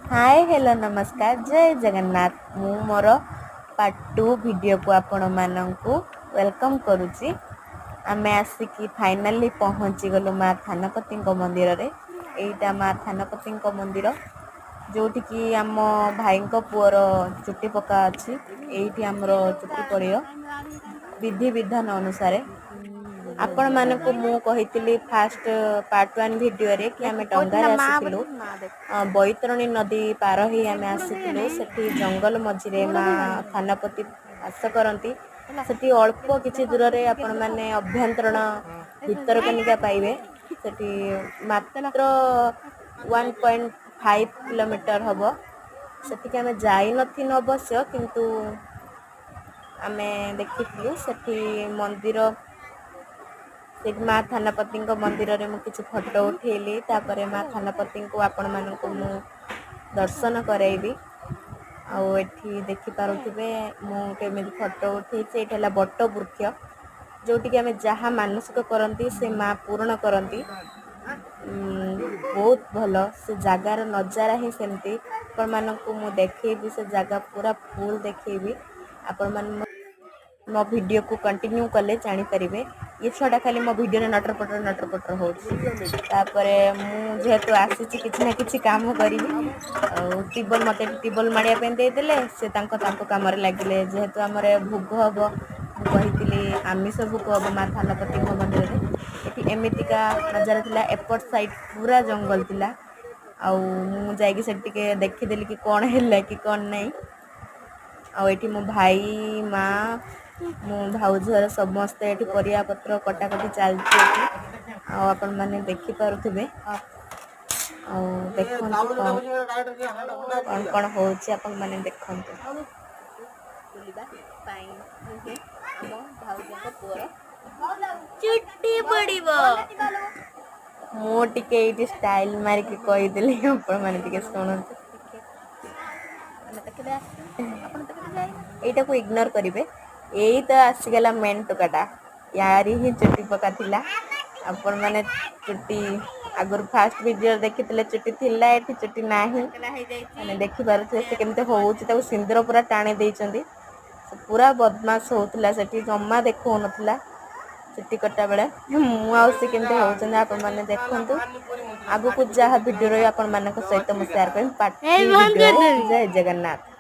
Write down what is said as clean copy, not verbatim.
Hi hello नमस्कार जय जगन्नाथ मु मोर पार्ट 2 वीडियो को आपण माननकु वेलकम करूची। आमे आसिकी फाइनली पहुँची गलु माँ थानपति मंदिर रे। एटा माँ थानपति मंदिर जोठी की आम भाई पुअर चुट्टी पका अच्छी एठी आमर चुट्टी पड़ियो विधि विधान अनुसार आपण मानकु मु कहितली फास्ट पार्ट 1 वीडियो रे कि आमे डंगारे आसिथिलु बैतरणी नदी पार ही आमे आसिथिलु। सेठी जंगल मझिरे माँ थानपति वास करती। सेठी अल्प किछि दूर रे आपण माने अभ्यंतरण भितरकनिका पाइबे। सेठी मात्र 1.5 किलोमीटर हबो। सेठी आमे जाई नथिन अवश्य किंतु आमे देखिथिलु सेठी मंदिर से माँ थानपति मंदिर रे मु किछि फोटो उठेली। तापरे माँ थानपति को आपण मानकु मु दर्शन करैबी। आउ एठी देखि पारुथिबे मु केमिति फोटो उठेछि। एटा हला बट्ट वृक्ष जोटी कि आमे जहा मानसिक करंती से माँ पूर्ण करंती। बहुत भलो से जगार नजारा ही सेमती आपण मानकु मु देखेबी। से जगह पूरा फुल देखेबी। आपण मान मो वीडियो को कंटिन्यू कले जानी परिबे। ये छटा खाली मो वीडियो रे नटर पटर होछि। तापरे मु जेहेतु आसीछि किछि ना किछि काम करिबी। टिबल मते टिबल मारिया पे दे देले से तांको काम रे लागिले। जेहेतु हमरे भोग हबो मु कहितली आमिष भोग हबो माँ थानपति मंदिर रे। एठी एमितिका नजारा थिला। एपट साइड पूरा जंगल थिला। आउ मु जाईकी से टिके देखि देली कि कोन हेला कि कोन नै। आउ एठी मो भाई माँ मो भाउजर समस्ते एठी परिया पत्र कटाकटी चलती एठी। आ आपण माने देखि पारुथिबे। आ देखंतु कोन होउछि आपण माने देखंतु। बुलिबा पाई नुहे हम भाउजर पुअर चुट्टी पड़िबो। मो टिके एठी स्टाइल मारी के कहि देली आपण माने टिके सुनंतु। एटा को इग्नोर करिवे। एई तो आसीगला मेन टुकाटा यारी ही चुट्टी पका थिला। आपण माने चुट्टी आगर फास्ट वीडियो देखितले चुट्टी थिला एठी चुट्टी नाही माने देखि पारुथे से केमते होउछि। ताको सिंदूर पूरा टाणी देइचंदी। पूरा बदमाश होउतला सेठी जम्मा देखौ नथला चुट्टी कट्टा बेले। मु आउ से केमते होउछन आपण माने देखंतु। आगु को जहा वीडियो रे आपण मानक सहित मु शेयर करम पार्ट 3 वीडियो रे। जय जगन्नाथ।